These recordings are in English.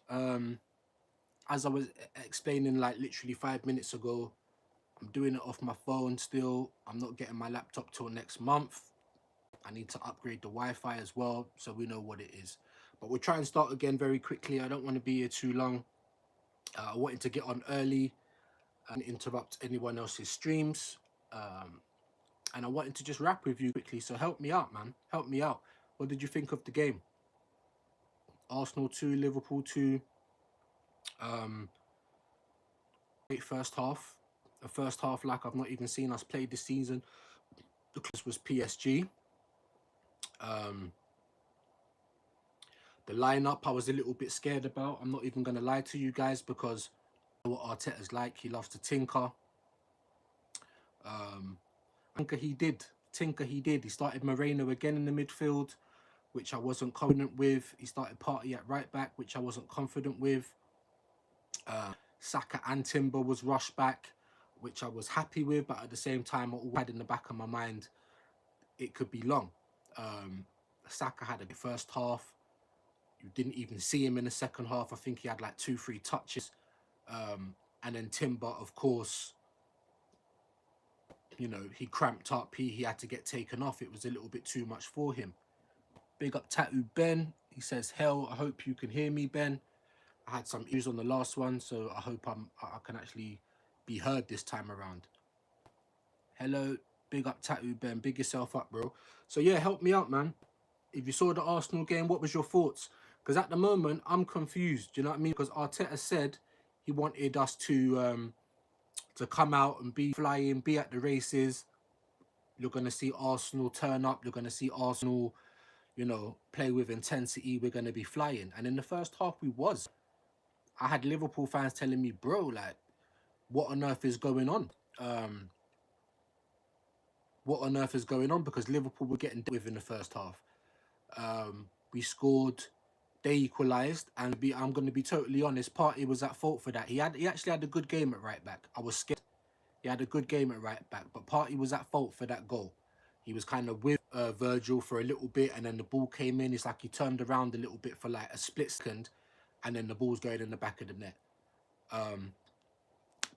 As I was explaining like literally 5 minutes ago, I'm doing it off my phone still. I'm not getting my laptop till next month. I need to upgrade the Wi-Fi as well, so we know what it is. But we'll try and start again very quickly. I don't want to be here too long. I wanted to get on early and interrupt anyone else's streams. Um, and I wanted to just rap with you quickly. So help me out, man. Help me out. What did you think of the game? Arsenal 2, Liverpool 2. Um, Great first half. The first half like I've not even seen us play this season. The close was PSG. Um, the lineup I was a little bit scared about. I'm not even going to lie to you guys because what Arteta's like. He loves to tinker. Um, Tinker he did. Tinker he did. He started Moreno again in the midfield, which I wasn't confident with. He started Partey at right back, which I wasn't confident with. Saka and Timber was rushed back, which I was happy with, but at the same time, I had in the back of my mind, it could be long. Saka had a good first half. You didn't even see him in the second half. I think he had like 2-3 touches. And then Timber, of course, you know, he cramped up. He had to get taken off. It was a little bit too much for him. Big up Tattoo Ben. He says, hell, I hope you can hear me, Ben. I had some issues on the last one, so I hope I can actually be heard this time around. Hello, big up Tattoo Ben. Big yourself up, bro. So yeah, help me out, man. If you saw the Arsenal game, what was your thoughts? Because at the moment, I'm confused. Do you know what I mean? Because Arteta said he wanted us to come out and be flying, be at the races. You're going to see Arsenal turn up. You're going to see Arsenal, you know, play with intensity. We're going to be flying. And in the first half, we was. I had Liverpool fans telling me, bro, like, what on earth is going on? What on earth is going on? Because Liverpool were getting dealt with in the first half. We scored, they equalised, and I'm going to be totally honest, Partey was at fault for that. He actually had a good game at right back. I was scared. He had a good game at right back, but Partey was at fault for that goal. He was kind of with Virgil for a little bit, and then the ball came in. It's like he turned around a little bit for like a split second, and then the ball's going in the back of the net.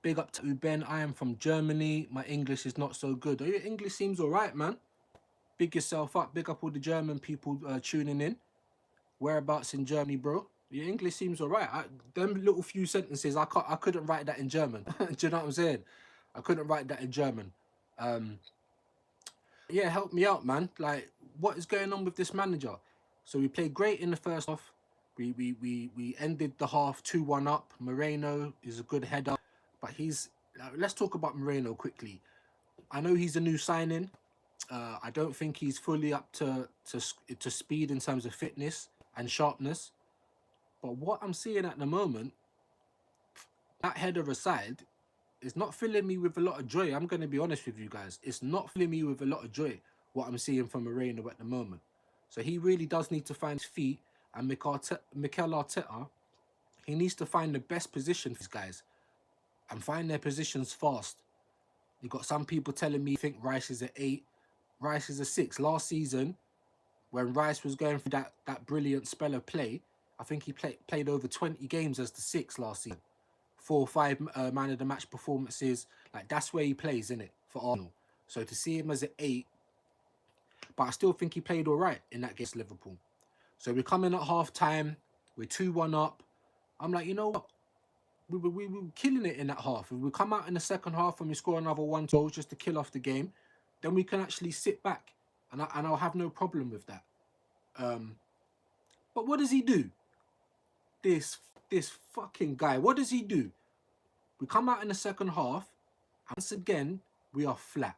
Big up to Ben. I am from Germany. My English is not so good. Oh, your English seems all right, man. Big yourself up. Big up all the German people tuning in. Whereabouts in Germany, bro? Your English seems all right. Them little few sentences, I couldn't write that in German. Do you know what I'm saying? I couldn't write that in German. Yeah, help me out, man. Like, what is going on with this manager? So we played great in the first half. We ended the half 2-1 up. Moreno is a good header, but let's talk about Moreno quickly. I know he's a new signing. I don't think he's fully up to speed in terms of fitness and sharpness. But what I'm seeing at the moment, that header aside, is not filling me with a lot of joy. I'm going to be honest with you guys. It's not filling me with a lot of joy, what I'm seeing from Moreno at the moment. So he really does need to find his feet. And Mikel Arteta, he needs to find the best position for these guys and find their positions fast. You got some people telling me think Rice is an 8, Rice is a 6. Last season, when Rice was going through that brilliant spell of play, I think he played over 20 games as the 6 last season. 4 or 5 man of the match performances. Like, that's where he plays, in it for Arsenal. So to see him as an 8, but I still think he played all right in that against Liverpool. So we're coming at half time. We're 2-1 up. I'm like, you know what? We were killing it in that half. If we come out in the second half and we score another 1 goal just to kill off the game, then we can actually sit back. And I'll have no problem with that. But what does he do? This fucking guy. What does he do? We come out in the second half. Once again, we are flat.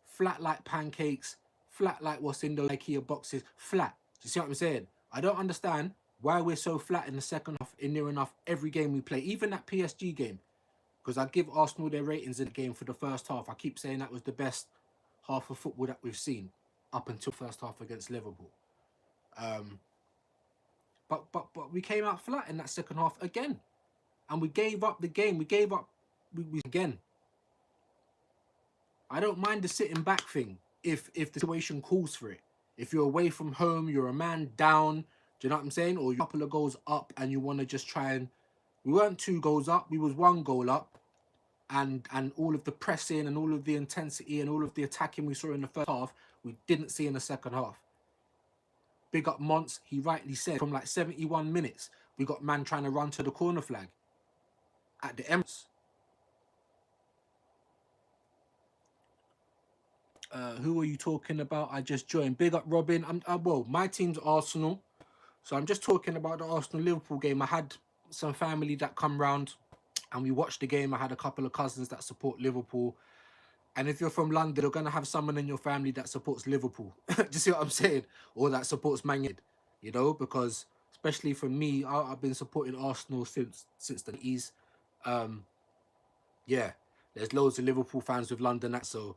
Flat like pancakes. Flat like what's in those IKEA boxes. Flat. Do you see what I'm saying? I don't understand why we're so flat in the second half in near enough every game we play. Even that PSG game. Because I give Arsenal their ratings in the game for the first half. I keep saying that was the best half of football that we've seen up until first half against Liverpool. But we came out flat in that second half again. And we gave up the game. We gave up we again. I don't mind the sitting back thing if the situation calls for it. If you're away from home, you're a man down, Do you know what I'm saying? Or you're a couple of goals up and you want to just try and... We weren't 2 goals up. We was 1 goal up. And all of the pressing and all of the intensity and all of the attacking we saw in the first half, we didn't see in the second half. Big up Mons, he rightly said, from like 71 minutes, we got man trying to run to the corner flag at the Emirates. Who are you talking about? I just joined. Big up Robin. Well, my team's Arsenal. So I'm just talking about the Arsenal-Liverpool game. I had some family that come round and we watched the game. I had a couple of cousins that support Liverpool. And if you're from London, you're going to have someone in your family that supports Liverpool. Do you see what I'm saying? Or that supports Man United, you know? Because especially for me, I've been supporting Arsenal since the 80s. Yeah, there's loads of Liverpool fans with London. So,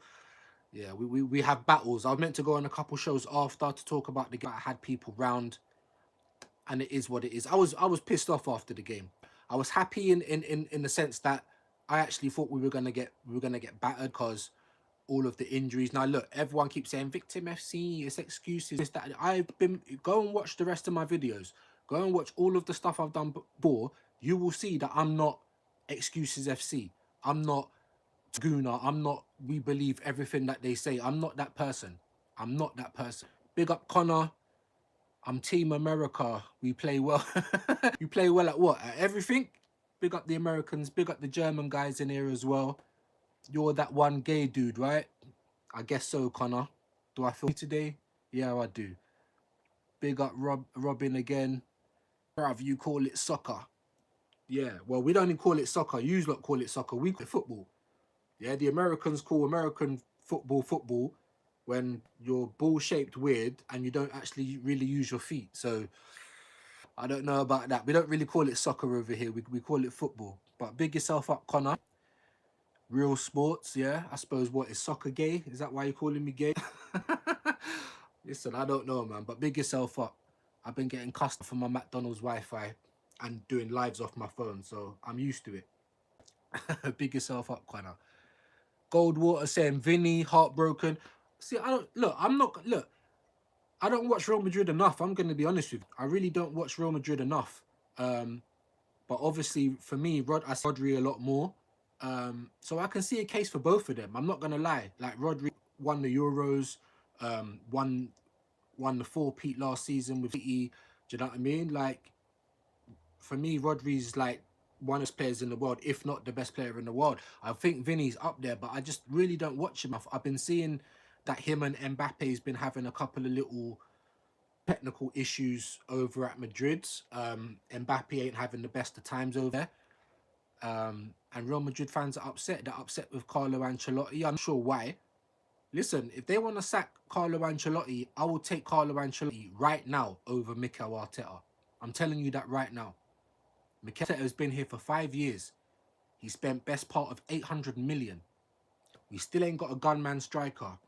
yeah, we have battles. I was meant to go on a couple shows after to talk about the game. I had people round. And it is what it is. I was pissed off after the game. I was happy in the sense that I actually thought we were gonna get battered because all of the injuries. Now look, everyone keeps saying victim FC, it's excuses. This, that. I've been... Go and watch the rest of my videos. Go and watch all of the stuff I've done before. You will see that I'm not excuses FC. I'm not Guna. I'm not we believe everything that they say. I'm not that person. I'm not that person. Big up Connor. I'm Team America. We play well. You play well at what? At everything? Big up the Americans. Big up the German guys in here as well. You're that one gay dude, right? I guess so, Connor. Do I feel today? Yeah, I do. Big up Robin again. Bruv, you call it soccer. Yeah, well, we don't even call it soccer. You lot call it soccer. We call it football. Yeah, the Americans call American football when you're ball-shaped weird and you don't actually really use your feet. So I don't know about that. We don't really call it soccer over here. We call it football. But big yourself up, Connor. Real sports, yeah. I suppose what is soccer gay? Is that why you're calling me gay? Listen, I don't know, man. But big yourself up. I've been getting cussed for my McDonald's Wi-Fi and doing lives off my phone, so I'm used to it. Big yourself up, Connor. Goldwater saying Vinny heartbroken. See, I don't look. I'm not look. I don't watch Real Madrid enough. I'm gonna be honest with you. I really don't watch Real Madrid enough. But obviously for me, I see Rodri a lot more. So I can see a case for both of them. I'm not gonna lie. Like Rodri won the Euros, won the 4-peat last season with City. Do you know what I mean? Like for me, Rodri's like one of the best players in the world, if not the best player in the world. I think Vinny's up there, but I just really don't watch him. I've been seeing that him and Mbappe's been having a couple of little technical issues over at Madrid. Mbappe ain't having the best of times over there. And Real Madrid fans are upset. They're upset with Carlo Ancelotti. I'm not sure why. Listen, if they want to sack Carlo Ancelotti, I will take Carlo Ancelotti right now over Mikel Arteta. I'm telling you that right now. Mikel Arteta has been here for 5 years. He spent best part of 800 million. We still ain't got a gunman striker.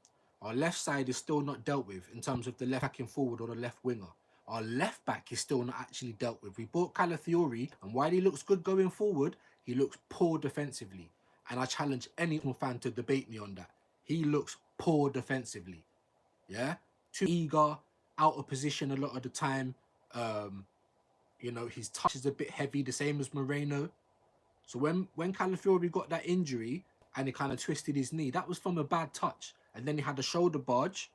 Our left side is still not dealt with in terms of the left backing forward or the left winger. Our left back is still not actually dealt with. We bought Calafiori, and while he looks good going forward, he looks poor defensively. And I challenge any fan to debate me on that. He looks poor defensively. Yeah? Too eager, out of position a lot of the time. You know, his touch is a bit heavy, the same as Moreno. So when Calafiori got that injury and he kind of twisted his knee, that was from a bad touch. And then he had a shoulder barge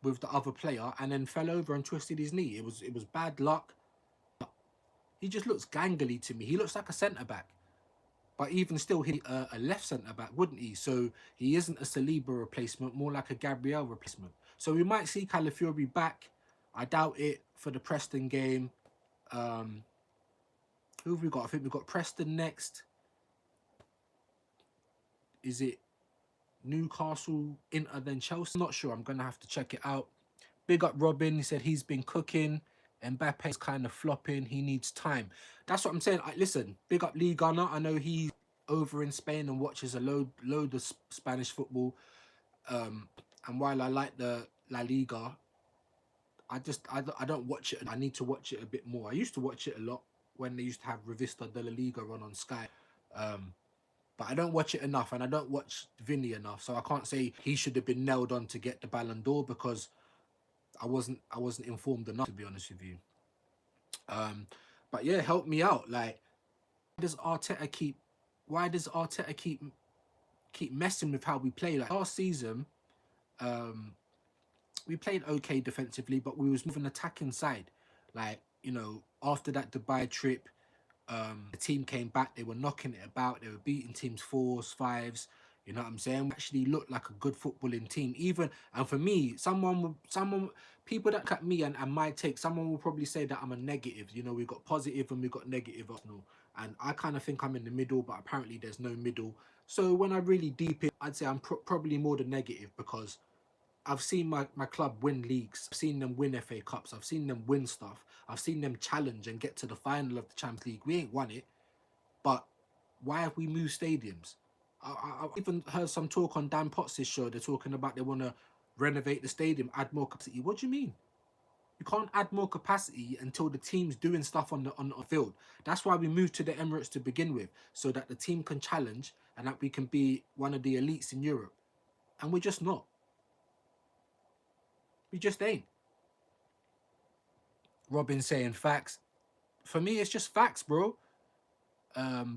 with the other player and then fell over and twisted his knee. It was bad luck. He just looks gangly to me. He looks like a centre-back. But even still, he's a left centre-back, wouldn't he? So he isn't a Saliba replacement, more like a Gabriel replacement. So we might see Calafiori back. I doubt it for the Preston game. Who have we got? I think we've got Preston next. Is it Newcastle, Inter, then Chelsea? Not sure. I'm going to have to check it out. Big up Robin. He said he's been cooking. Mbappe's kind of flopping. He needs time. That's what I'm saying. Listen, big up Lee Gunner. I know he's over in Spain and watches a load of Spanish football. And while I like the La Liga, I don't watch it. I need to watch it a bit more. I used to watch it a lot when they used to have Revista de la Liga on Sky. But I don't watch it enough, and I don't watch Vinny enough, so I can't say he should have been nailed on to get the Ballon d'Or because I wasn't informed enough, to be honest with you. Um, but yeah, help me out. Like, does Arteta keep? Why does Arteta keep messing with how we play? Like last season, um, we played okay defensively, but we was more of an attacking side. Like, after that Dubai trip, the team came back. They were knocking it about. They were beating teams fours, fives. You know what I'm saying? We actually looked like a good footballing team. Even and for me, people that look at me and my take, someone will probably say that I'm a negative. We got positive and we got negative Arsenal, and I kind of think I'm in the middle, but apparently there's no middle. So when I really deep it, I'd say I'm probably more the negative because I've seen my club win leagues. I've seen them win FA Cups. I've seen them win stuff. I've seen them challenge and get to the final of the Champions League. We ain't won it, but why have we moved stadiums? I've even heard some talk on Dan Potts' show. They're talking about they want to renovate the stadium, add more capacity. What do you mean? You can't add more capacity until the team's doing stuff on the field. That's why we moved to the Emirates to begin with, so that the team can challenge and that we can be one of the elites in Europe. And we're just not. We just ain't. Robin saying facts. For me, it's just facts, bro.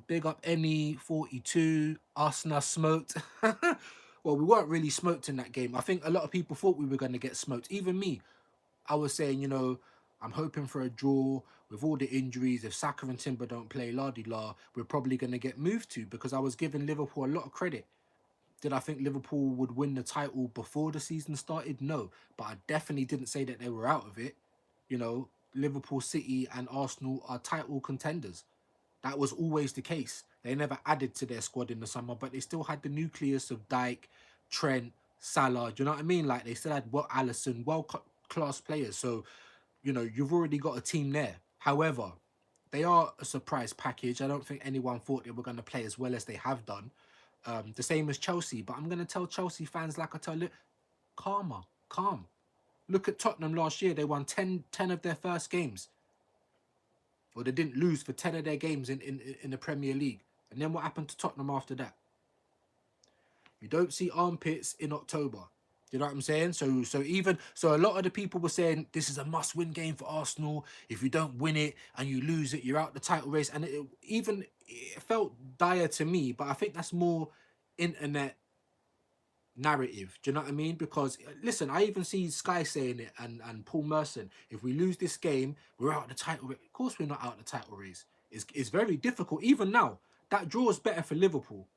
Big up any 42. Arsenal smoked. Well, we weren't really smoked in that game. I think a lot of people thought we were going to get smoked. Even me, I was saying, I'm hoping for a draw with all the injuries. If Saka and Timber don't play, la di la, we're probably going to get moved to, because I was giving Liverpool a lot of credit. Did I think Liverpool would win the title before the season started? No, but I definitely didn't say that they were out of it. Liverpool, City, and Arsenal are title contenders. That was always the case. They never added to their squad in the summer, but they still had the nucleus of Dyke, Trent, Salah. Do you know what I mean? Like, they still had Allison, class players. So, you've already got a team there. However, they are a surprise package. I don't think anyone thought they were going to play as well as they have done. The same as Chelsea. But I'm going to tell Chelsea fans, like I tell it, calm. Look at Tottenham last year. They won 10 of their first games. Or they didn't lose for 10 of their games in the Premier League. And then what happened to Tottenham after that? You don't see armpits in October. You know what I'm saying? So a lot of the people were saying this is a must-win game for Arsenal. If you don't win it and you lose it, you're out the title race. And it felt dire to me, but I think that's more internet narrative. Do you know what I mean? Because listen, I even see Sky saying it and Paul Merson. If we lose this game, we're out of the title race. Of course, we're not out of the title race. It's very difficult. Even now, that draw is better for Liverpool,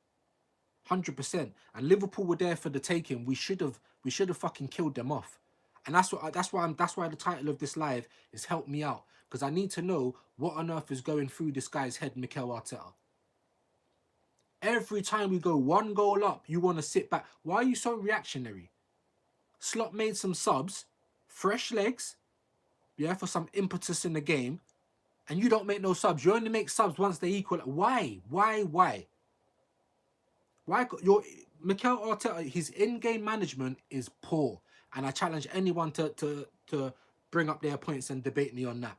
100%. And Liverpool were there for the taking. We should have fucking killed them off. And that's why the title of this live is help me out, because I need to know what on earth is going through this guy's head, Mikel Arteta. Every time we go one goal up, you want to sit back. Why are you so reactionary? Slot made some subs, fresh legs, yeah, for some impetus in the game, and you don't make no subs. You only make subs once they equal. Why? Why? Your Mikel Arteta, his in-game management is poor, and I challenge anyone to bring up their points and debate me on that.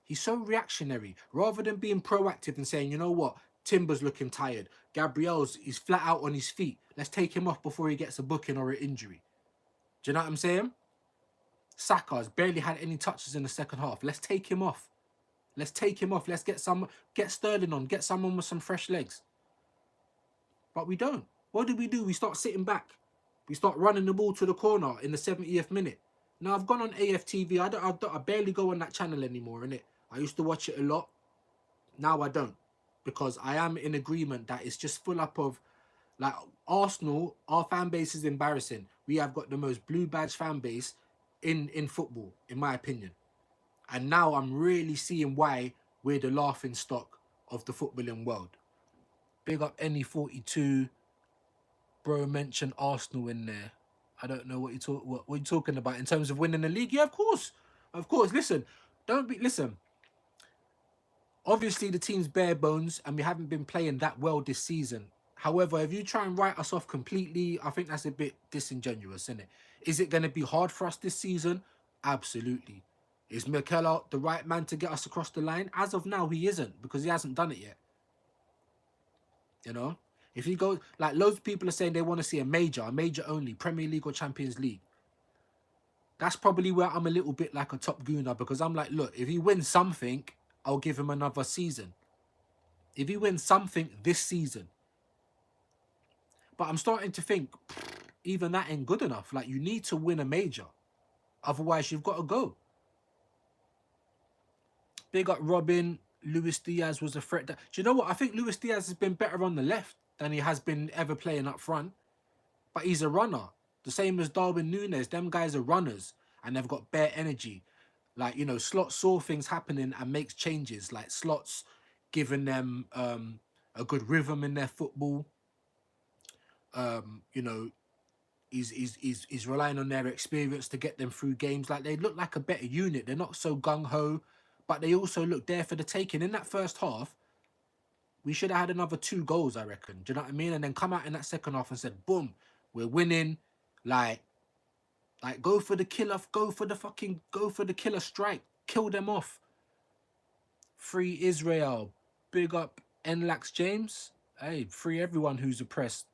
He's so reactionary. Rather than being proactive and saying, you know what, Timber's looking tired. He's flat out on his feet. Let's take him off before he gets a booking or an injury. Do you know what I'm saying? Saka's barely had any touches in the second half. Let's take him off. Let's get Sterling on, get someone with some fresh legs. But we don't. What do? We start sitting back. We start running the ball to the corner in the 70th minute. Now, I've gone on AFTV. I barely go on that channel anymore, innit? I used to watch it a lot. Now I don't. Because I am in agreement that it's just full up of, like, Arsenal, our fan base is embarrassing. We have got the most blue badge fan base in football, in my opinion. And now I'm really seeing why we're the laughing stock of the footballing world. Big up any 42. Bro mentioned Arsenal in there. I don't know what you're talking about in terms of winning the league. Yeah, of course. Listen, listen. Obviously, the team's bare bones, and we haven't been playing that well this season. However, if you try and write us off completely, I think that's a bit disingenuous, isn't it? Is it going to be hard for us this season? Absolutely. Is Mikel the right man to get us across the line? As of now, he isn't, because he hasn't done it yet. You know? If he goes, like, loads of people are saying they want to see a major only, Premier League or Champions League. That's probably where I'm a little bit like a top gooner, because I'm like, look, if he wins something, I'll give him another season. If he wins something this season. But I'm starting to think, even that ain't good enough. Like, you need to win a major. Otherwise, you've got to go. Big up Robin. Luis Diaz was a threat. Do you know what? I think Luis Diaz has been better on the left than he has been ever playing up front. But he's a runner. The same as Darwin Núñez. Them guys are runners. And they've got bare energy. Like, you know, Slot saw things happening and makes changes. Like, Slot's giving them a good rhythm in their football. You know, he's relying on their experience to get them through games. Like, they look like a better unit. They're not so gung-ho, but they also look there for the taking. In that first half, we should have had another 2 goals, I reckon. Do you know what I mean? And then come out in that second half and said, boom, we're winning. Like go for the killer, go for the killer strike. Kill them off. Free Israel. Big up Enlax James. Hey, free everyone who's oppressed.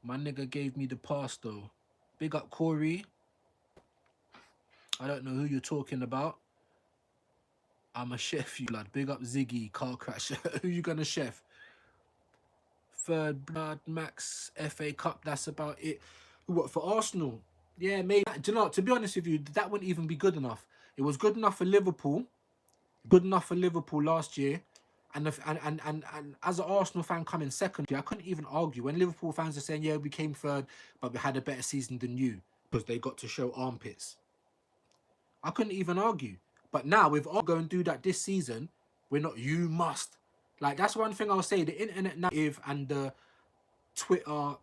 My nigga gave me the pass though. Big up Corey. I don't know who you're talking about. I'm a chef, you lad. Big up Ziggy, car crash. Who you gonna chef? Third blood, Max, FA Cup, that's about it. What, for Arsenal? Yeah, maybe. Do you know, to be honest with you, that wouldn't even be good enough. It was good enough for Liverpool. Good enough for Liverpool last year. And as an Arsenal fan coming second, I couldn't even argue. When Liverpool fans are saying, yeah, we came third, but we had a better season than you, because they got to show armpits. I couldn't even argue. But now, if I go and do that this season, we're not, you must. Like, that's one thing I'll say. The internet narrative and the Twitter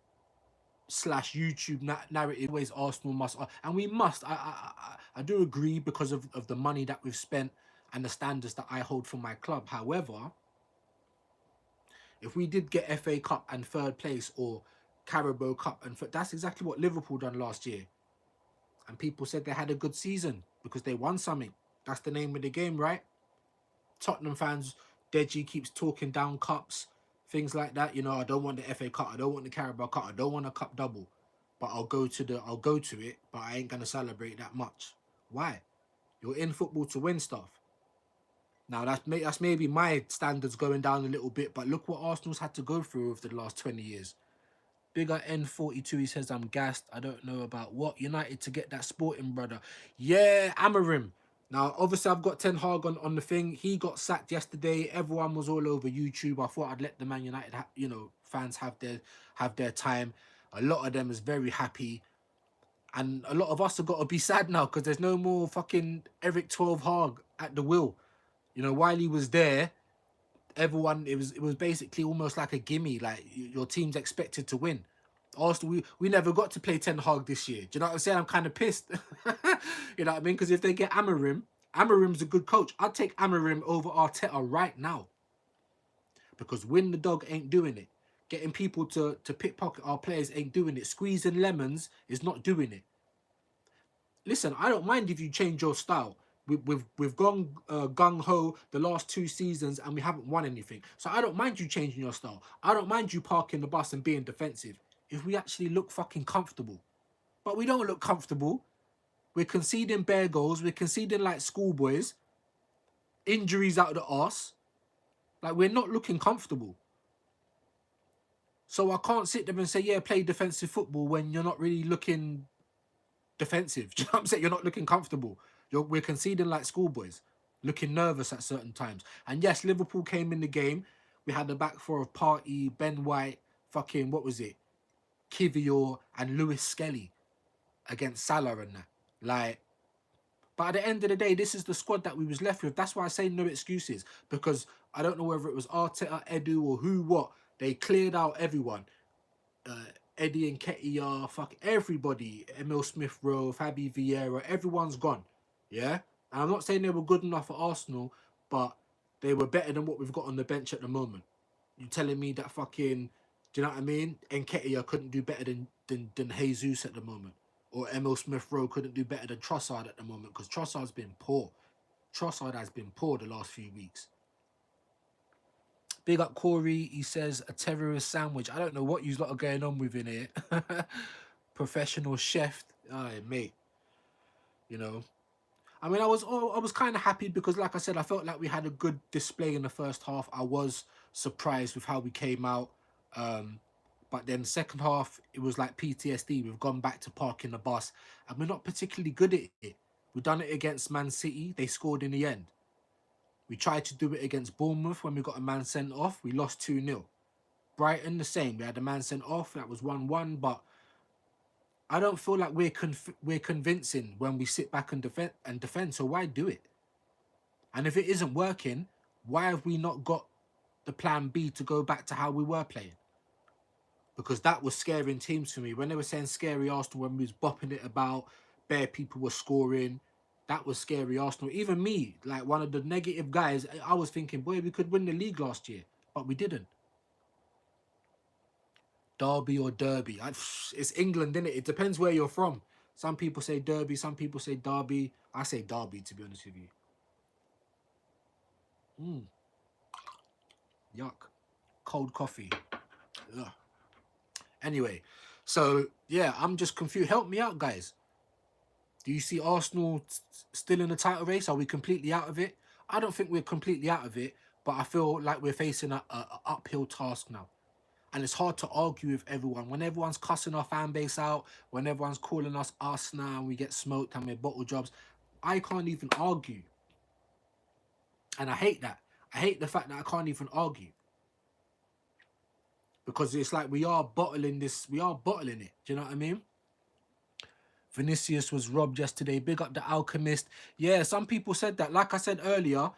/ YouTube narrative always Arsenal must. And we must. I do agree, because of the money that we've spent and the standards that I hold for my club. However, if we did get FA Cup and third place, or Carabao Cup, and that's exactly what Liverpool done last year. And people said they had a good season because they won something. That's the name of the game, right? Tottenham fans, Deji keeps talking down cups, things like that. You know, I don't want the FA Cup, I don't want the Carabao Cup, I don't want a cup double, but I'll go to it, but I ain't gonna celebrate that much. Why? You're in football to win stuff. Now that's maybe my standards going down a little bit, but look what Arsenal's had to go through over the last 20 years. Bigger N42, he says, I'm gassed. I don't know about what. United to get that Sporting, brother. Yeah, Amarim. Now, obviously, I've got Ten Hag on the thing. He got sacked yesterday. Everyone was all over YouTube. I thought I'd let the Man United, fans have their time. A lot of them is very happy. And a lot of us have got to be sad now, because there's no more fucking Eric 12 Hag at the wheel. You know, while he was there, everyone, it was basically almost like a gimme. Like, your team's expected to win. Arsenal, we never got to play Ten Hag this year. Do you know what I'm saying? I'm kind of pissed. You know what I mean? Because if they get Amarim's a good coach. I'd take Amarim over Arteta right now. Because win the dog ain't doing it. Getting people to pickpocket our players ain't doing it. Squeezing lemons is not doing it. Listen, I don't mind if you change your style. We've gone gung-ho the last 2 seasons and we haven't won anything. So I don't mind you changing your style. I don't mind you parking the bus and being defensive if we actually look fucking comfortable. But we don't look comfortable. We're conceding bare goals. We're conceding like schoolboys. Injuries out of the arse. Like, we're not looking comfortable. So I can't sit there and say, yeah, play defensive football when you're not really looking defensive. Do you know what I'm saying? You're not looking comfortable. We're conceding like schoolboys, looking nervous at certain times. And yes, Liverpool came in the game. We had the back four of Partey, Ben White, fucking, what was it? Kivior and Lewis Skelly against Salah and that. Like, but at the end of the day, this is the squad that we was left with. That's why I say no excuses, because I don't know whether it was Arteta, Edu, or who, what. They cleared out everyone. Eddie and Nketiah, fuck everybody. Emil Smith-Rowe, Fabi Vieira, everyone's gone. Yeah? And I'm not saying they were good enough for Arsenal, but they were better than what we've got on the bench at the moment. You telling me that fucking, do you know what I mean? Nketiah couldn't do better than Jesus at the moment. Or Emil Smith-Rowe couldn't do better than Trossard at the moment, because Trossard's been poor. Trossard has been poor the last few weeks. Big up Corey, he says, a terrorist sandwich. I don't know what you lot are going on with in here. Professional chef. Aye, mate. You know, I mean, I was kind of happy because, like I said, I felt like we had a good display in the first half. I was surprised with how we came out, um, but then second half it was like PTSD. We've gone back to parking the bus, and we're not particularly good at it. We done it against Man City. They scored in the end. We tried to do it against Bournemouth when we got a man sent off. We lost 2-0. Brighton the same. We had a man sent off. That was 1-1, but I don't feel like we're convincing when we sit back and defend. So why do it? And if it isn't working, why have we not got the plan B to go back to how we were playing? Because that was scaring teams for me. When they were saying scary Arsenal when we was bopping it about, bare people were scoring, that was scary Arsenal. Even me, like one of the negative guys, I was thinking, boy, we could win the league last year, but we didn't. Derby or Derby. It's England, innit? It depends where you're from. Some people say Derby, some people say Derby. I say Derby, to be honest with you. Yuck. Cold coffee. Ugh. Anyway, so yeah, I'm just confused. Help me out, guys. Do you see Arsenal still in the title race? Are we completely out of it? I don't think we're completely out of it, but I feel like we're facing a uphill task now. And it's hard to argue with everyone. When everyone's cussing our fan base out, when everyone's calling us now and we get smoked and we're bottle jobs, I can't even argue. And I hate that. I hate the fact that I can't even argue. Because it's like we are bottling this, we are bottling it. Do you know what I mean? Vinicius was robbed yesterday. Big up the Alchemist. Yeah, some people said that. Like I said earlier,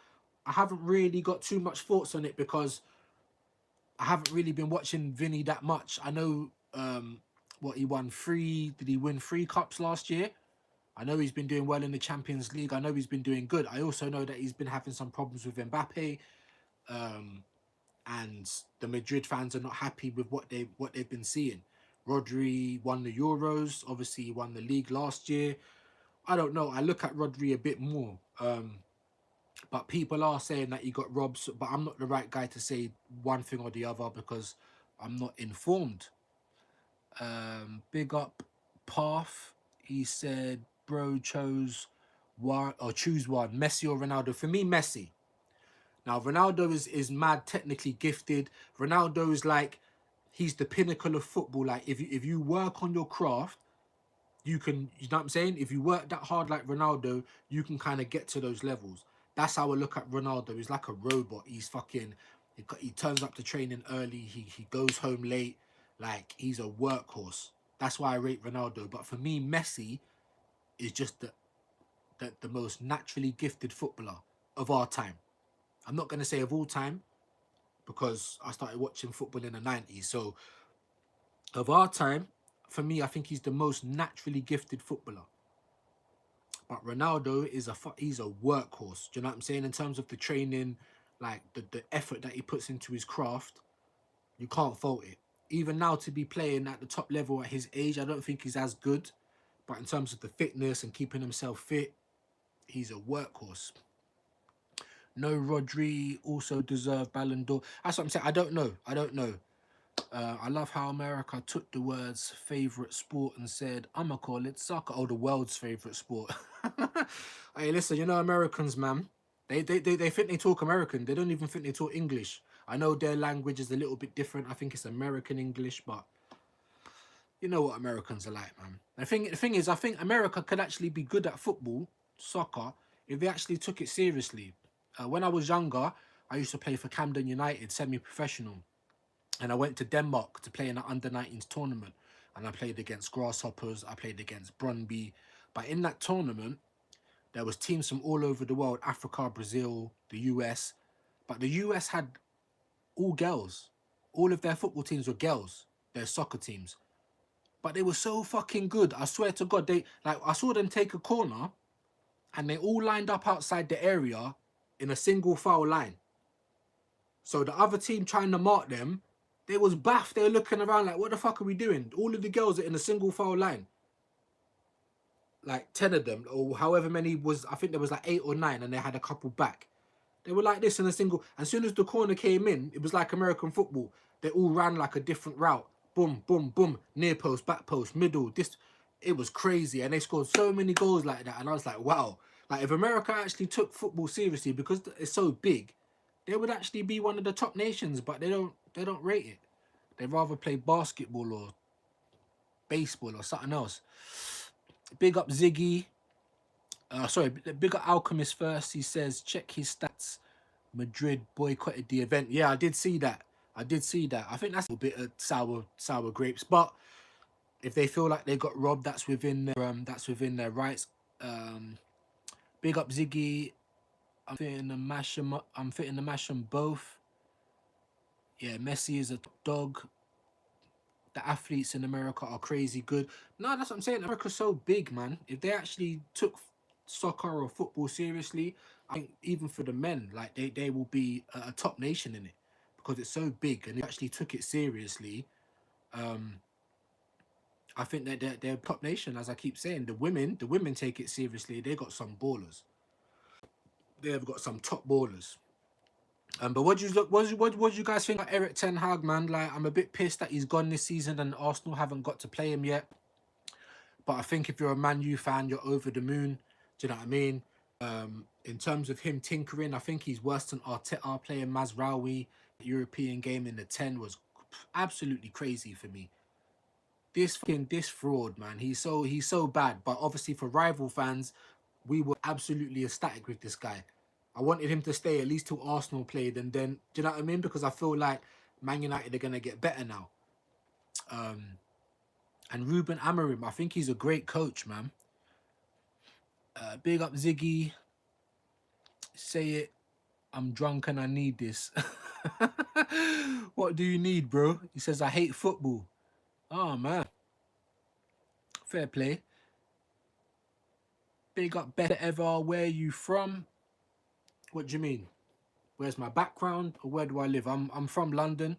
I haven't really got too much thoughts on it because I haven't really been watching Vinny that much. I know what he won did he win 3 cups last year? I know he's been doing well in the Champions League. I know he's been doing good. I also know that he's been having some problems with Mbappe. And the Madrid fans are not happy with what they've been seeing. Rodri won the Euros. Obviously, he won the league last year. I don't know. I look at Rodri a bit more. But people are saying that he got robbed. But I'm not the right guy to say one thing or the other because I'm not informed. Big up Path. He said, bro chose one or choose one, Messi or Ronaldo. For me, Messi. Now, Ronaldo is mad technically gifted. Ronaldo is like, he's the pinnacle of football. Like, if you work on your craft, you can, you know what I'm saying? If you work that hard like Ronaldo, you can kind of get to those levels. That's how I look at Ronaldo. He's like a robot. He's fucking, he turns up to training early. He goes home late. Like, he's a workhorse. That's why I rate Ronaldo. But for me, Messi is just the most naturally gifted footballer of our time. I'm not going to say of all time because I started watching football in the 90s. So of our time, for me, I think he's the most naturally gifted footballer. But Ronaldo is he's a workhorse. Do you know what I'm saying? In terms of the training, like the effort that he puts into his craft, you can't fault it. Even now to be playing at the top level at his age, I don't think he's as good. But in terms of the fitness and keeping himself fit, he's a workhorse. No, Rodri also deserved Ballon d'Or. That's what I'm saying. I don't know. I don't know. I love how America took the words favourite sport and said, I'm going to call it soccer. Oh, the world's favourite sport. Hey, listen, you know Americans, man. They think they talk American. They don't even think they talk English. I know their language is a little bit different. I think it's American English, but you know what Americans are like, man. The thing is, I think America could actually be good at football, soccer, if they actually took it seriously. When I was younger, I used to play for Camden United, semi-professional. And I went to Denmark to play in an under-19s tournament. And I played against Grasshoppers, I played against Brøndby. But in that tournament, there was teams from all over the world, Africa, Brazil, the US. But the US had all girls. All of their football teams were girls, their soccer teams. But they were so fucking good. I swear to God, I saw them take a corner and they all lined up outside the area in a single foul line. So the other team trying to mark them, they was baffed. They were looking around like, what the fuck are we doing? All of the girls are in a single foul line. Like 10 of them, or however many was, I think there was like 8 or 9, and they had a couple back. They were like this in a single. As soon as the corner came in, it was like American football. They all ran like a different route. Boom, boom, boom. Near post, back post, middle. This. It was crazy, and they scored so many goals like that, and I was like, wow. Like if America actually took football seriously, because it's so big, they would actually be one of the top nations. But they don't. They don't rate it. They rather play basketball or baseball or something else. Big up Ziggy. Sorry, big up Alchemist first. He says check his stats. Madrid boycotted the event. Yeah, I did see that. I did see that. I think that's a bit of sour grapes. But if they feel like they got robbed, that's within their rights. Big up Ziggy. I'm fitting the mash 'em up. I'm fitting the mash on both. Yeah, Messi is a top dog. The athletes in America are crazy good. No, that's what I'm saying. America's so big, man. If they actually took soccer or football seriously, I think even for the men, like they will be a top nation in it because it's so big and they actually took it seriously. I think that they're a top nation, as I keep saying. The women take it seriously. They got some ballers. They have got some top ballers. But what do you guys think of Eric Ten Hag, man? Like, I'm a bit pissed that he's gone this season and Arsenal haven't got to play him yet. But I think if you're a Man U fan, you're over the moon. Do you know what I mean? In terms of him tinkering, I think he's worse than Arteta playing Mazraoui. European game in the 10 was absolutely crazy for me. This fraud, man. He's so bad. But obviously for rival fans, we were absolutely ecstatic with this guy. I wanted him to stay at least till Arsenal played, and then do you know what I mean? Because I feel like Man United are gonna get better now. And Ruben Amorim, I think he's a great coach, man. Big up Ziggy. Say it. I'm drunk and I need this. What do you need, bro? He says I hate football. Oh man. Fair play. Big up better ever. Where you from? What do you mean? Where's my background or where do I live? I'm from London,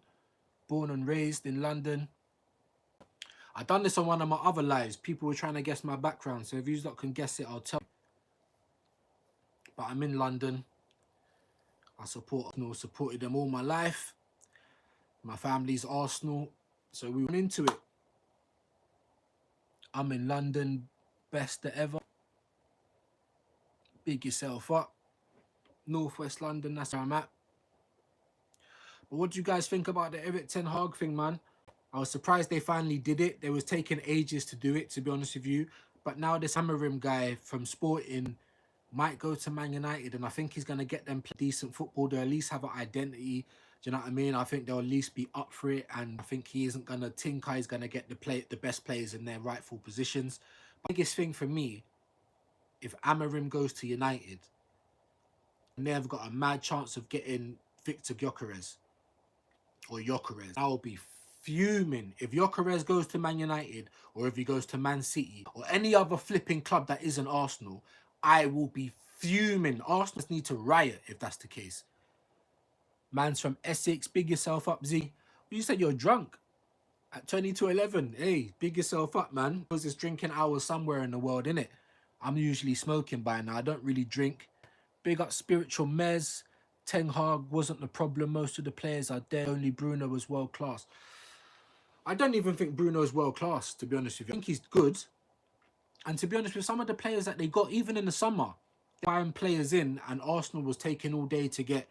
born and raised in London. I done this on one of my other lives. People were trying to guess my background, so if you lot can guess it, I'll tell you. But I'm in London. I support Arsenal, supported them all my life. My family's Arsenal, so we went into it. I'm in London, best ever. Big yourself up. Northwest London, that's where I'm at. But what do you guys think about the Eric Ten Hag thing, man? I was surprised they finally did it. They was taking ages to do it, to be honest with you. But now this Amorim guy from Sporting might go to Man United, and I think he's going to get them decent football. They'll at least have an identity. Do you know what I mean? I think they'll at least be up for it, and I think he isn't going to tinker. He's going to get the best players in their rightful positions. But the biggest thing for me, if Amorim goes to United, and they've got a mad chance of getting Victor Gyökeres, I will be fuming. If Gyökeres goes to Man United, or if he goes to Man City, or any other flipping club that isn't Arsenal, I will be fuming. Arsenal need to riot if that's the case. Man's from Essex. Big yourself up, Z. You said you're drunk at 22:11. Hey, big yourself up, man. Because it's drinking hours somewhere in the world, innit? I'm usually smoking by now. I don't really drink. Big up Spiritual Mez. Ten Hag wasn't the problem. Most of the players are dead. Only Bruno was world class. I don't even think Bruno is world class, to be honest with you. I think he's good. And to be honest with some of the players that they got, even in the summer, buying players in, and Arsenal was taking all day to get,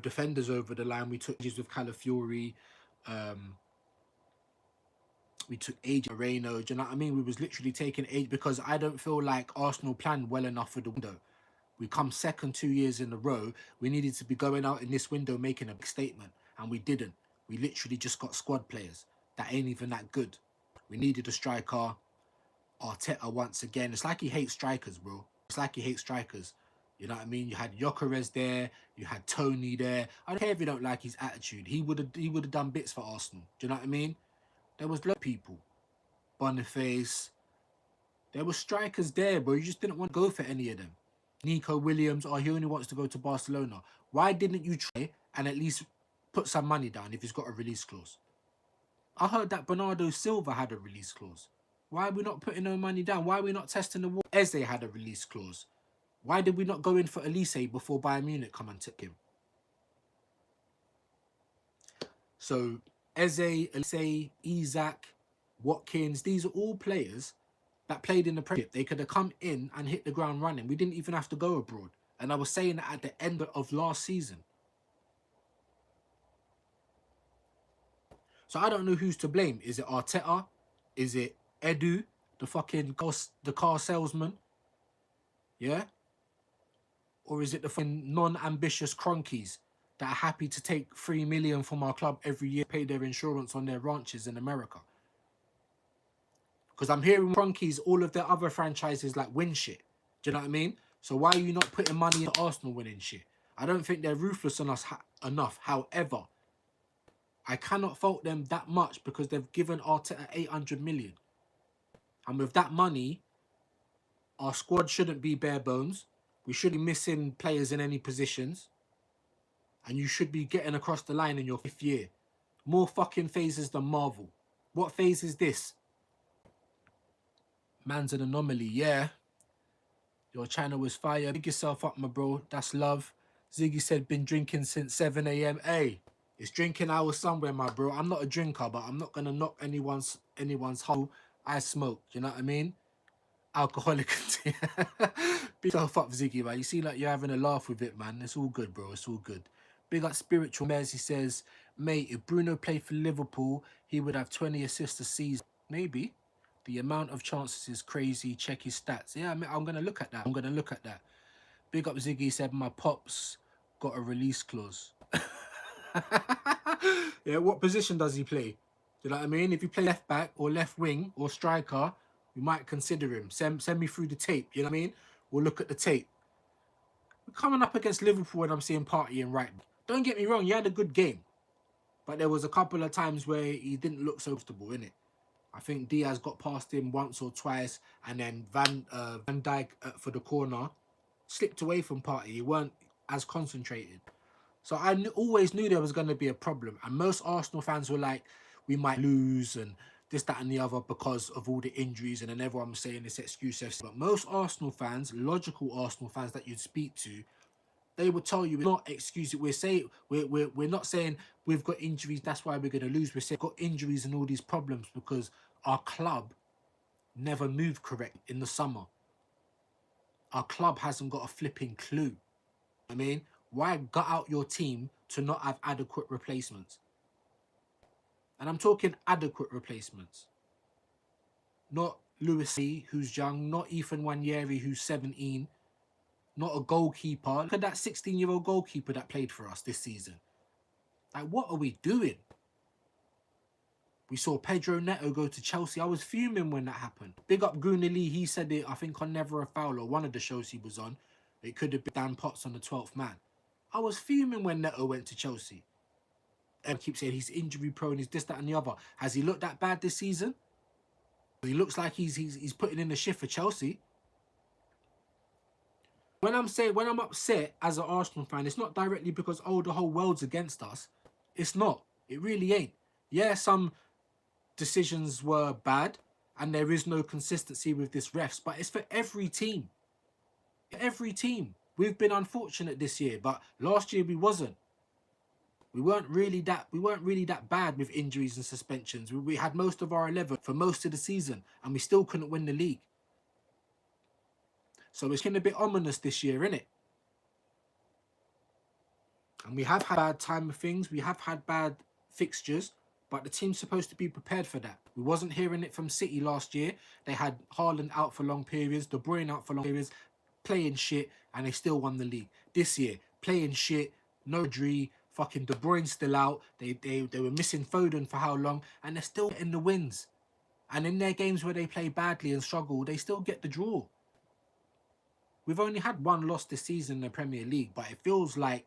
defenders over the line. We took ages with Calafiori. We took age Moreno. Do you know what I mean? We was literally taking age because I don't feel like Arsenal planned well enough for the window. We come second 2 years in a row. We needed to be going out in this window making a big statement, and we didn't. We literally just got squad players that ain't even that good. We needed a striker. Arteta once again. It's like he hates strikers, bro. It's like he hates strikers. You know what I mean? You had Gyökeres there. You had Tony there. I don't care if you don't like his attitude. He would have done bits for Arsenal. Do you know what I mean? There was loads of people. Boniface. There were strikers there, bro. You just didn't want to go for any of them. Nico Williams, he only wants to go to Barcelona. Why didn't you try and at least put some money down if he's got a release clause? I heard that Bernardo Silva had a release clause. Why are we not putting no money down? Why are we not testing the water? Eze had a release clause. Why did we not go in for Elise before Bayern Munich come and took him? So Eze, Elise, Isaac, Watkins, these are all players that played in the Premiership. They could have come in and hit the ground running. We didn't even have to go abroad. And I was saying that at the end of last season. So I don't know who's to blame. Is it Arteta? Is it Edu, the car salesman? Yeah? Or is it the fucking non-ambitious cronkies that are happy to take 3 million from our club every year, pay their insurance on their ranches in America? Because I'm hearing cronkies, all of their other franchises like win shit. Do you know what I mean? So why are you not putting money into Arsenal winning shit? I don't think they're ruthless on us enough. However, I cannot fault them that much because they've given Arteta 800 million. And with that money, our squad shouldn't be bare bones. We shouldn't be missing players in any positions. And you should be getting across the line in your 5th year. More fucking phases than Marvel. What phase is this? Man's an anomaly, yeah. Your channel was fire. Big yourself up, my bro. That's love. Ziggy said, been drinking since 7 a.m. Hey, it's drinking hours somewhere, my bro. I'm not a drinker, but I'm not going to knock anyone's hole. I smoke, you know what I mean? Alcoholic. Big yourself up, Ziggy, man. You seem like you're having a laugh with it, man. It's all good, bro. It's all good. Big up Spiritual Mez. He says, mate, if Bruno played for Liverpool, he would have 20 assists a season. Maybe. The amount of chances is crazy. Check his stats. Yeah, I mean, I'm going to look at that. I'm going to look at that. Big up Ziggy said, my pops got a release clause. Yeah, what position does he play? Do you know what I mean? If you play left back or left wing or striker, we might consider him. Send me through the tape. You know what I mean? We'll look at the tape. We're coming up against Liverpool when I'm seeing Partey and right. Don't get me wrong, he had a good game. But there was a couple of times where he didn't look so comfortable, innit? I think Diaz got past him once or twice, and then Van Dijk for the corner slipped away from Partey. He weren't as concentrated. So I always knew there was going to be a problem. And most Arsenal fans were like, we might lose and this, that and the other because of all the injuries. And then everyone was saying this excuse. But most Arsenal fans, logical Arsenal fans that you'd speak to, they would tell you we're not excusing. We're not saying we've got injuries, that's why we're going to lose. We're saying we've got injuries and all these problems because our club never moved correct in the summer. Our club hasn't got a flipping clue. I mean, why gut out your team to not have adequate replacements? And I'm talking adequate replacements. Not Lewis Lee, who's young, not Ethan Wanyeri, who's 17, not a goalkeeper. Look at that 16-year-old goalkeeper that played for us this season. Like, what are we doing? We saw Pedro Neto go to Chelsea. I was fuming when that happened. Big up Gooner Lee. He said it, I think, on Never a Foul or one of the shows he was on. It could have been Dan Potts on the 12th man. I was fuming when Neto went to Chelsea. And I keep saying he's injury prone, he's this, that and the other. Has he looked that bad this season? He looks like he's putting in the shift for Chelsea. When I'm upset as an Arsenal fan, it's not directly because, oh, the whole world's against us. It's not. It really ain't. Yeah, some decisions were bad and there is no consistency with this refs, but it's for every team. Every team. We've been unfortunate this year, but last year we wasn't. We weren't really that bad with injuries and suspensions. We had most of our 11 for most of the season and we still couldn't win the league. So it's getting a bit ominous this year, innit? And we have had bad time of things. We have had bad fixtures, but the team's supposed to be prepared for that. We wasn't hearing it from City last year. They had Haaland out for long periods, De Bruyne out for long periods, playing shit, and they still won the league. This year, playing shit, no Dre, fucking De Bruyne still out. They were missing Foden for how long, and they're still getting the wins. And in their games where they play badly and struggle, they still get the draw. We've only had one loss this season in the Premier League, but it feels a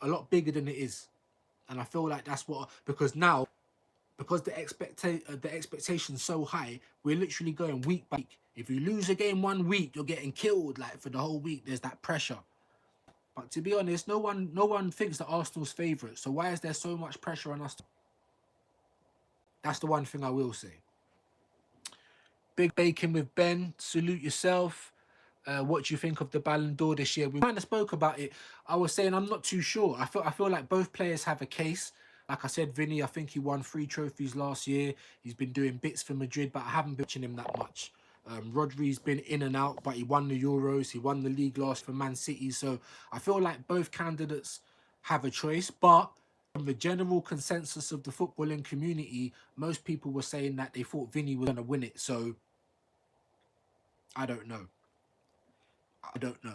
lot bigger than it is. And I feel like that's what, because now, because the expectation's so high, we're literally going week by week. If you lose a game 1 week, you're getting killed. Like for the whole week, there's that pressure. But to be honest, no one thinks that Arsenal's favourite. So why is there so much pressure on us? That's the one thing I will say. Big Bacon with Ben. Salute yourself. What do you think of the Ballon d'Or this year? We kind of spoke about it. I was saying I'm not too sure. I feel like both players have a case. Like I said, Vinny, I think he won 3 trophies last year. He's been doing bits for Madrid, but I haven't been watching him that much. Rodri's been in and out, but he won the Euros. He won the league last for Man City. So I feel like both candidates have a choice. But from the general consensus of the footballing community, most people were saying that they thought Vinny was going to win it. So I don't know. I don't know.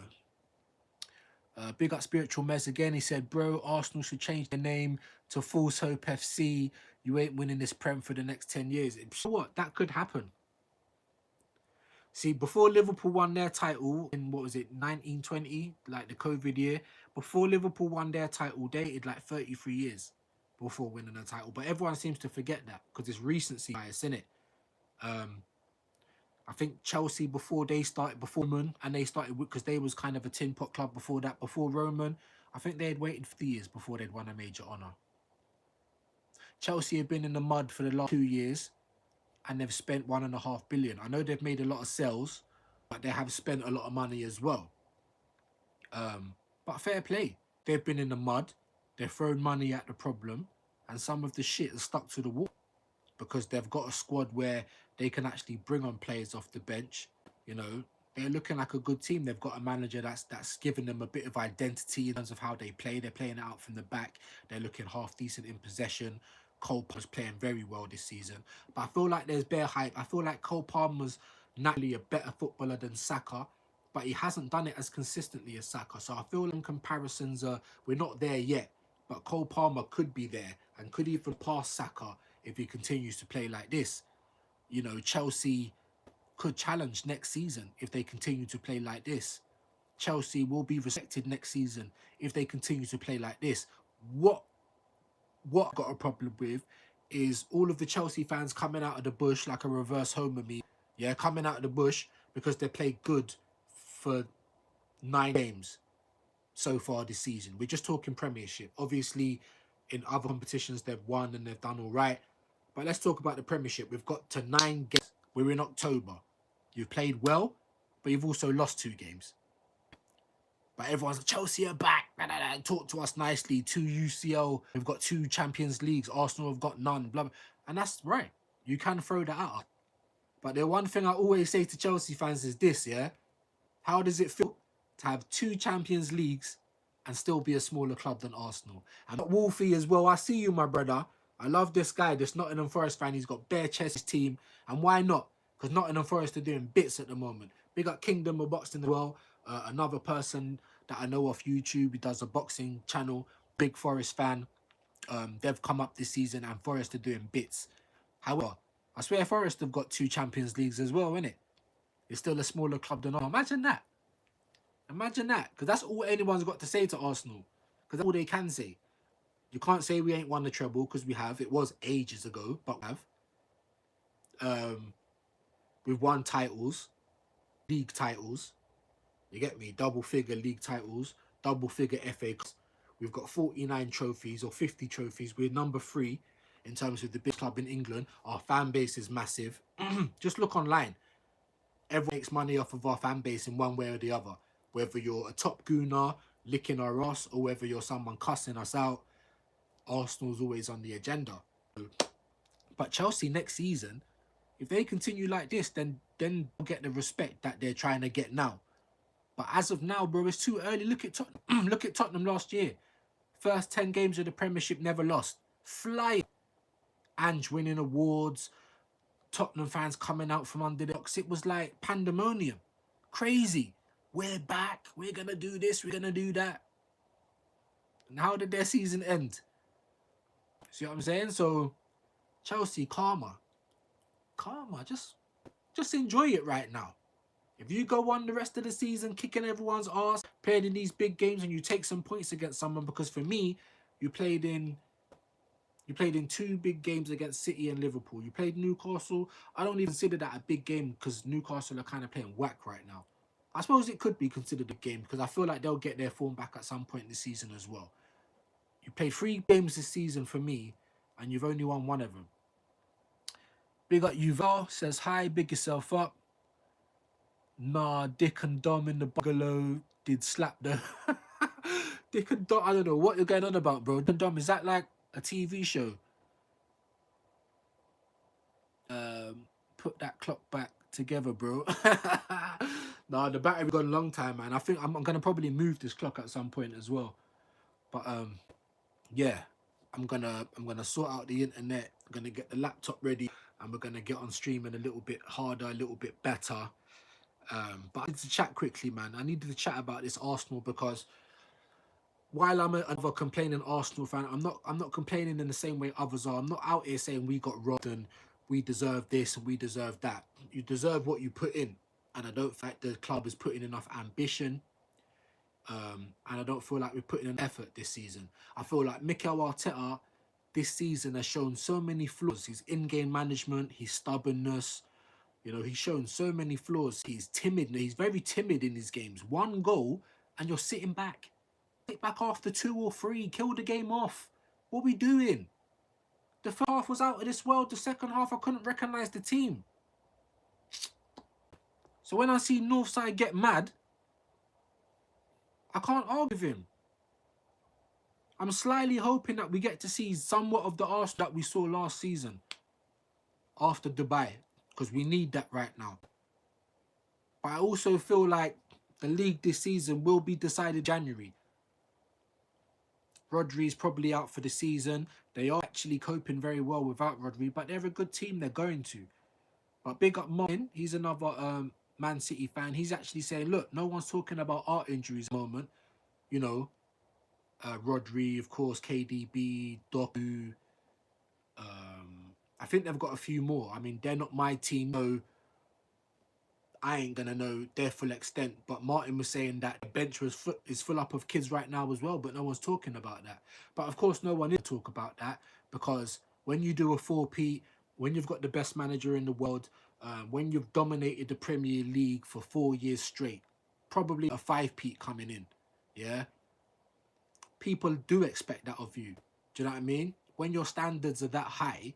Big up Spiritual Mez again. He said, bro, Arsenal should change their name to False Hope FC. You ain't winning this Prem for the next 10 years. So what? That could happen. See, before Liverpool won their title in, what was it, 1920, like the COVID year, before Liverpool won their title, they dated like 33 years before winning a title. But everyone seems to forget that because it's recency bias, innit? I think Chelsea before Roman, and they started because they was kind of a tin pot club before that, before Roman. I think they had waited 50 years before they'd won a major honour. Chelsea have been in the mud for the last 2 years, and they've spent 1.5 billion. I know they've made a lot of sales, but they have spent a lot of money as well. But fair play. They've been in the mud. They've thrown money at the problem, and some of the shit has stuck to the wall because they've got a squad where they can actually bring on players off the bench. You know, they're looking like a good team. They've got a manager that's given them a bit of identity in terms of how they play. They're playing it out from the back. They're looking half decent in possession. Cole Palmer's playing very well this season. But I feel like there's bare hype. I feel like Cole Palmer's naturally a better footballer than Saka, but he hasn't done it as consistently as Saka. So I feel in comparisons, we're not there yet. But Cole Palmer could be there and could even pass Saka if he continues to play like this. You know, Chelsea could challenge next season if they continue to play like this. Chelsea will be respected next season if they continue to play like this. What I've got a problem with is all of the Chelsea fans coming out of the bush like a reverse Homer me. Yeah, coming out of the bush because they played good for 9 games so far this season. We're just talking Premiership. Obviously, in other competitions, they've won and they've done all right. But let's talk about the Premiership. We've got to 9 games. We're in October. You've played well, but you've also lost 2 games. But everyone's like, Chelsea are back. Talk to us nicely. 2 UCL. We've got 2 Champions Leagues. Arsenal have got none. Blah, blah. And that's right. You can throw that at us. But the one thing I always say to Chelsea fans is this, yeah? How does it feel to have 2 Champions Leagues and still be a smaller club than Arsenal? And Wolfie as well, I see you, my brother. I love this guy, this Nottingham Forest fan. He's got bare chest team. And why not? Because Nottingham Forest are doing bits at the moment. Big up Kingdom of Boxing as well. Another person that I know off YouTube. He does a boxing channel. Big Forest fan. They've come up this season and Forest are doing bits. However, I swear Forest have got 2 Champions Leagues as well, innit? It's still a smaller club than Arsenal. Imagine that. Imagine that. Because that's all anyone's got to say to Arsenal. Because that's all they can say. You can't say we ain't won the treble because we have. It was ages ago, but we have. We've won titles. League titles. You get me? Double figure league titles. Double figure FA Cups. We've got 49 trophies or 50 trophies. We're number 3 in terms of the big club in England. Our fan base is massive. Just look online. Everyone makes money off of our fan base in one way or the other. Whether you're a top gooner, licking our ass, or whether you're someone cussing us out, Arsenal's always on the agenda. But Chelsea next season, if they continue like this, then they'll get the respect that they're trying to get now. But as of now, bro, it's too early. Look at Tottenham. Look at Tottenham last year. First 10 games of the Premiership, never lost. Flying. Ange winning awards. Tottenham fans coming out from under the box. It was like pandemonium. Crazy. We're back. We're going to do this. We're going to do that. And how did their season end? See what I'm saying? So, Chelsea, calmer. Calmer. Just enjoy it right now. If you go on the rest of the season kicking everyone's ass, playing in these big games, and you take some points against someone, because for me, you played in 2 big games against City and Liverpool. You played Newcastle. I don't even consider that a big game because Newcastle are kind of playing whack right now. I suppose it could be considered a game because I feel like they'll get their form back at some point this season as well. You played 3 games this season for me, and you've only won 1 of them. Big up Yuval, says hi, big yourself up. Nah, Dick and Dom in the bungalow did slap the... Dick and Dom, I don't know what you're going on about, bro. Dick and Dom, is that like a TV show. Put that clock back together, bro. Nah, the battery gone a long time, man. I think I'm gonna probably move this clock at some point as well. But yeah, I'm gonna sort out the internet. I'm gonna get the laptop ready, and we're gonna get on streaming a little bit harder, a little bit better. But I need to chat quickly, man. I needed to chat about this Arsenal because while I'm another complaining Arsenal fan, I'm not complaining in the same way others are. I'm not out here saying we got robbed and we deserve this and we deserve that. You deserve what you put in, and I don't think the club is putting enough ambition. And I don't feel like we're putting an effort this season. I feel like Mikel Arteta this season has shown so many flaws. His in-game management, his stubbornness. You know, he's shown so many flaws. He's timid. He's very timid in his games. One goal and you're sitting back. Sit back after 2 or 3. Kill the game off. What are we doing? The first half was out of this world. The second half, I couldn't recognise the team. So when I see Northside get mad, I can't argue with him. I'm slyly hoping that we get to see somewhat of the Arsenal that we saw last season after Dubai, because we need that right now. But I also feel like the league this season will be decided January. Rodri's probably out for the season. They are actually coping very well without Rodri, but they're a good team. They're going to. But big up Martin. He's another Man City fan. He's actually saying, look, no one's talking about our injuries at the moment. You know, Rodri, of course, KDB, Doku. I think they've got a few more. I mean, they're not my team, so I ain't gonna know their full extent. But Martin was saying that the bench is full up of kids right now as well, but no one's talking about that. But of course, no one is talk about that because when you do a 4P, when you've got the best manager in the world, when you've dominated the Premier League for 4 years straight, probably a 5P coming in, yeah. People do expect that of you. Do you know what I mean? When your standards are that high,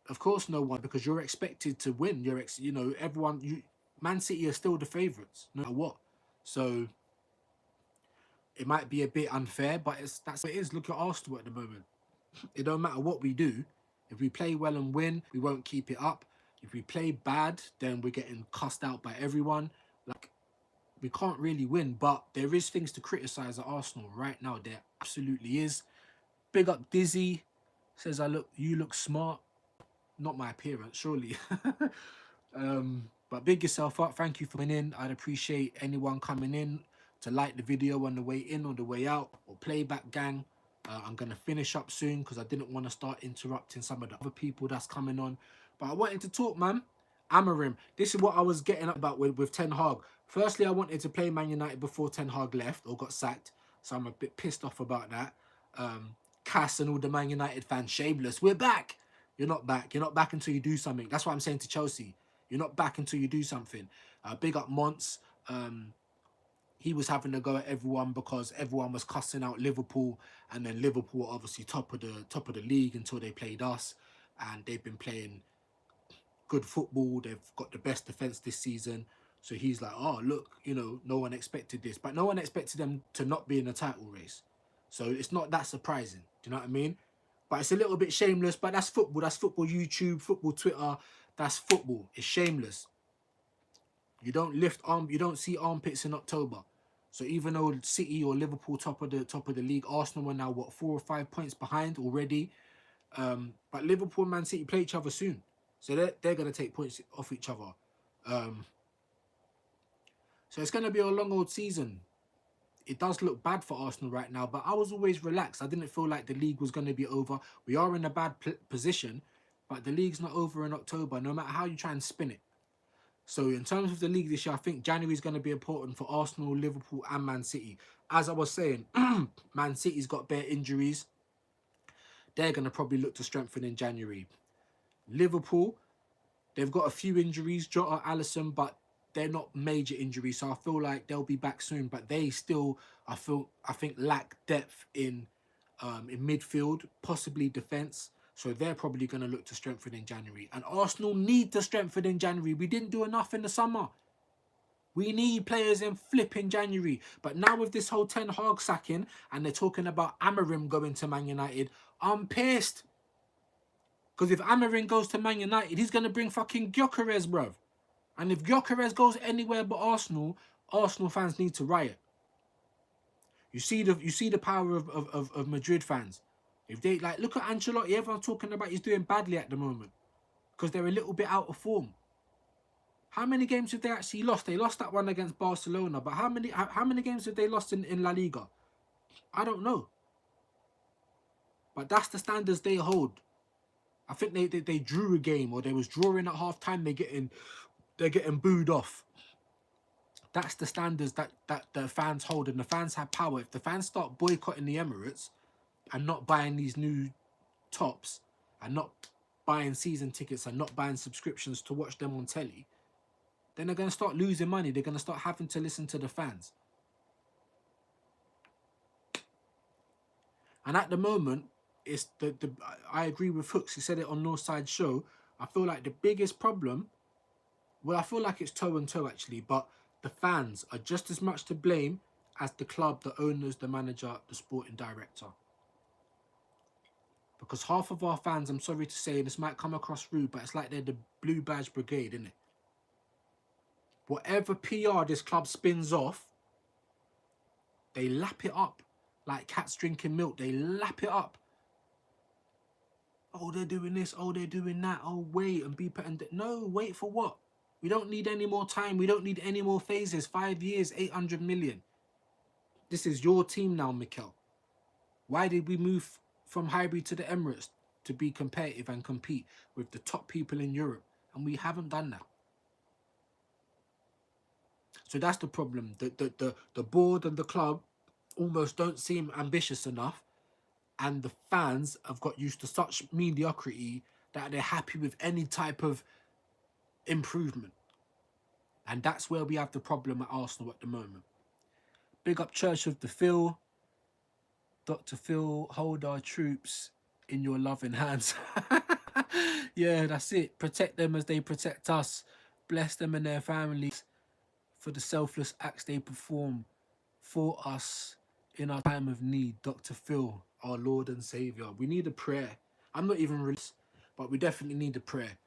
of course no one, because you're expected to win. You know, everyone. Man City are still the favourites, no matter what. So it might be a bit unfair, but that's what it is. Look at Arsenal at the moment. It don't matter what we do. If we play well and win, we won't keep it up. If we play bad, then we're getting cussed out by everyone. Like, we can't really win, but there is things to criticise at Arsenal right now. There absolutely is. Big up Dizzy. Says you look smart. Not my appearance, surely. But big yourself up. Thank you for coming in. I'd appreciate anyone coming in to like the video on the way in or the way out, or playback gang. I'm going to finish up soon because I didn't want to start interrupting some of the other people that's coming on. But I wanted to talk, man. Amarim. This is what I was getting up about with Ten Hag. Firstly, I wanted to play Man United before Ten Hag left or got sacked. So I'm a bit pissed off about that. Cass and all the Man United fans, shameless. We're back. You're not back. You're not back until you do something. That's what I'm saying to Chelsea. You're not back until you do something. Big up Mons. He was having to go at everyone because everyone was cussing out Liverpool, and then Liverpool were obviously top of the league until they played us, and they've been playing good football. They've got the best defense this season. So he's like, oh look, you know, no one expected this, but no one expected them to not be in a title race. So it's not that surprising. Do you know what I mean? But it's a little bit shameless. But that's football. That's football YouTube, football Twitter. That's football. It's shameless. You don't you don't see armpits in October. So even though City or Liverpool top of the league, Arsenal are now what 4 or 5 points behind already. But Liverpool and Man City play each other soon, so they're gonna take points off each other. So it's gonna be a long old season. It does look bad for Arsenal right now, but I was always relaxed. I didn't feel like the league was going to be over. We are in a bad position, but the league's not over in October, no matter how you try and spin it. So in terms of the league this year, I think January is going to be important for Arsenal, Liverpool and Man City. As I was saying, Man City's got bare injuries. They're going to probably look to strengthen in January. Liverpool, they've got a few injuries, Jota, Alisson, but they're not major injuries, so I feel like they'll be back soon. But they still, I think, lack depth in midfield, possibly defence. So they're probably going to look to strengthen in January. And Arsenal need to strengthen in January. We didn't do enough in the summer. We need players in flipping January. But now with this whole Ten Hag sacking and they're talking about Amarim going to Man United, I'm pissed. Because if Amarim goes to Man United, he's going to bring fucking Gyökeres, bruv. And if Gyökeres goes anywhere but Arsenal, Arsenal fans need to riot. You see the power of Madrid fans. If they, like, look at Ancelotti, everyone's talking about he's doing badly at the moment. Because they're a little bit out of form. How many games have they actually lost? They lost that one against Barcelona, but how many games have they lost in La Liga? I don't know. But that's the standards they hold. I think they drew a game, or they was drawing at half time. They're getting booed off. That's the standards that the fans hold, and the fans have power. If the fans start boycotting the Emirates and not buying these new tops and not buying season tickets and not buying subscriptions to watch them on telly, then they're going to start losing money. They're going to start having to listen to the fans. And at the moment, it's I agree with Hooks. He said it on Northside Show. I feel like the biggest problem, well, I feel like it's toe and toe actually, but the fans are just as much to blame as the club, the owners, the manager, the sporting director. Because half of our fans, I'm sorry to say, and this might come across rude, but it's like they're the blue badge brigade, isn't it? Whatever PR this club spins off, they lap it up like cats drinking milk. They lap it up. Oh, they're doing this. Oh, they're doing that. Oh, wait and be... No, wait for what? We don't need any more time. We don't need any more phases. 5 years, 800 million. This is your team now, Mikel. Why did we move from Highbury to the Emirates? To be competitive and compete with the top people in Europe. And we haven't done that. So that's the problem. The board and the club almost don't seem ambitious enough. And the fans have got used to such mediocrity that they're happy with any type of improvement. And that's where we have the problem at Arsenal at the moment. Big up Church of the Phil. Dr. Phil, hold our troops in your loving hands. Yeah, that's it. Protect them as they protect us. Bless them and their families for the selfless acts they perform for us in our time of need. Dr. Phil, our Lord and Saviour. We need a prayer. I'm not even religious, but we definitely need a prayer.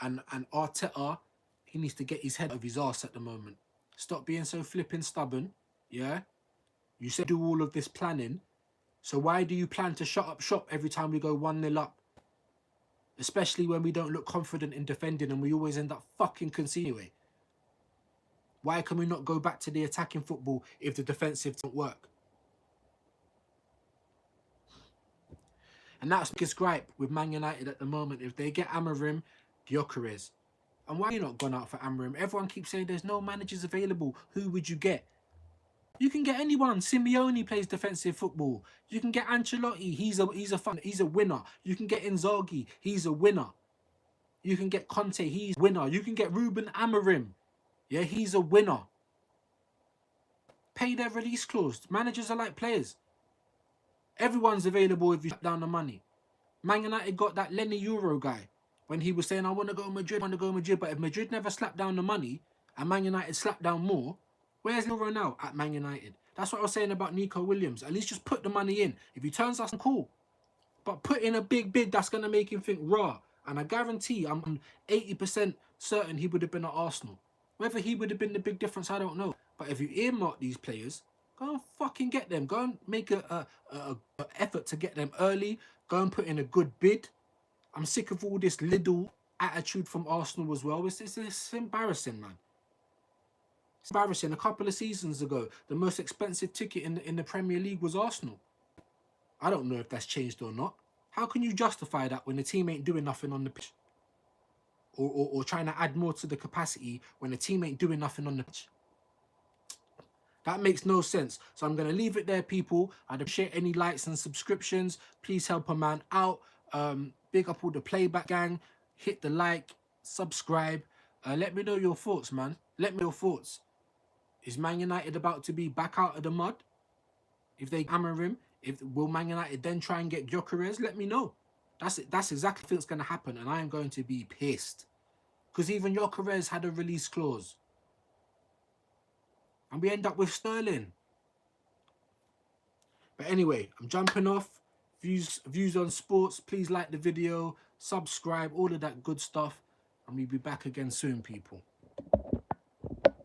And Arteta, he needs to get his head out of his arse at the moment. Stop being so flipping stubborn, yeah? You said do all of this planning, so why do you plan to shut up shop every time we go 1-0 up? Especially when we don't look confident in defending and we always end up fucking conceding. Why can we not go back to the attacking football if the defensive doesn't work? And that's the biggest gripe with Man United at the moment. If they get Amarim, Gyökeres. And why are you not gone out for Amarim? Everyone keeps saying there's no managers available. Who would you get? You can get anyone. Simeone plays defensive football. You can get Ancelotti. He's a winner. You can get Inzaghi. He's a winner. You can get Conte. He's a winner. You can get Ruben Amorim. Yeah, he's a winner. Pay their release clause. Managers are like players. Everyone's available if you shut down the money. Man United got that Lenny Euro guy when he was saying, I want to go Madrid, I want to go Madrid. But if Madrid never slapped down the money and Man United slapped down more, where's Euro now? At Man United. That's what I was saying about Nico Williams. At least just put the money in. If he turns us, cool. But put in a big bid that's going to make him think raw. And I guarantee, I'm 80% certain he would have been at Arsenal. Whether he would have been the big difference, I don't know. But if you earmark these players, go and fucking get them. Go and make a effort to get them early. Go and put in a good bid. I'm sick of all this little attitude from Arsenal as well. It's embarrassing, man. It's embarrassing. A couple of seasons ago, the most expensive ticket in the Premier League was Arsenal. I don't know if that's changed or not. How can you justify that when the team ain't doing nothing on the pitch? Or trying to add more to the capacity when the team ain't doing nothing on the pitch? That makes no sense. So I'm going to leave it there, people. I'd appreciate any likes and subscriptions. Please help a man out. Big up all the playback gang. Hit the like, subscribe. Let me know your thoughts, man. Let me know your thoughts. Is Man United about to be back out of the mud? If they hammer him, will Man United then try and get Gyökeres? Let me know. That's exactly what's going to happen, and I am going to be pissed. Because even Gyökeres had a release clause. and we end up with Sterling. But anyway, I'm jumping off. Views on sports. Please like the video, subscribe, all of that good stuff. And we'll be back again soon, people.